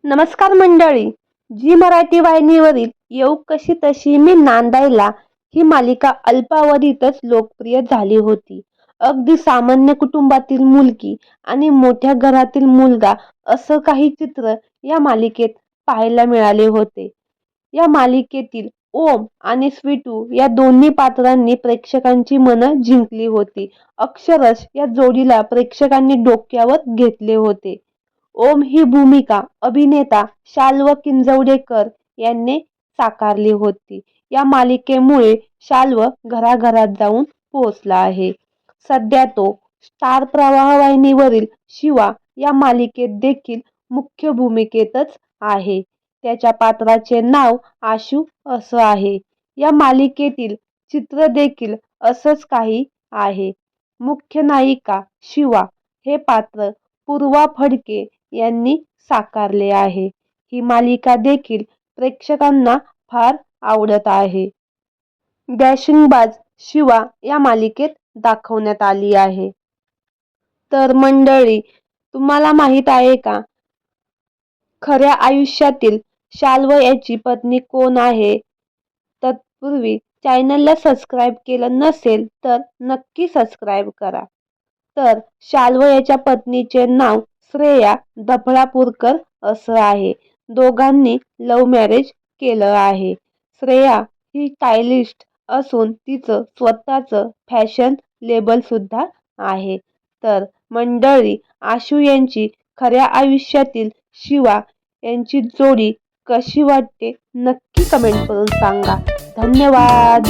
नमस्कार मंडळी. जी मराठी वाहिनीवरील येऊ कशी तशी मी नांदायला ही मालिका अल्पावधीतच लोकप्रिय झाली होती. अगदी सामान्य कुटुंबातील मुलगी आणि मोठ्या घरातील मुलगा असं काही चित्र या मालिकेत पाहायला मिळाले होते. या मालिकेतील ओम आणि स्वीटू या दोन्ही पात्रांनी प्रेक्षकांची मनं जिंकली होती. अक्षरशः या जोडीला प्रेक्षकांनी डोक्यावर घेतले होते. ओम ही भूमिका अभिनेता शाल्व किंजवडेकर यांनी साकारली होती. या मालिकेमुळे शाल्व घराघरात जाऊन पोहोचला आहे. सध्या तो स्टार प्रवाह वाहिनीवरील शिवा या मालिकेत देखील मुख्य भूमिकेतच आहे. त्याच्या पात्राचे नाव आशू असं आहे. या मालिकेतील चित्र देखील असंच काही आहे. मुख्य नायिका शिवा हे पात्र पूर्वा फडके यांनी साकारले आहे. ही मालिका देखील प्रेक्षकांना फार आवडत आहे. डॅशिंगबाज शिवा या मालिकेत दाखवण्यात आली आहे. तर मंडळी, तुम्हाला माहित आहे का खऱ्या आयुष्यातील शाल्व याची पत्नी कोण आहे? तत्पूर्वी चॅनलला सबस्क्राईब केलं नसेल तर नक्की सबस्क्राईब करा. तर शाल्व याच्या पत्नीचे नाव श्रेया दफळापूरकर असं आहे. दोघांनी लव्ह मॅरेज केलं आहे. श्रेया ही स्टायलिस्ट असून तिचं स्वतःचं फॅशन लेबल सुद्धा आहे. तर मंडळी, आशू यांची खऱ्या आयुष्यातील शिवा यांची जोडी कशी वाटते नक्की कमेंट करून सांगा. धन्यवाद.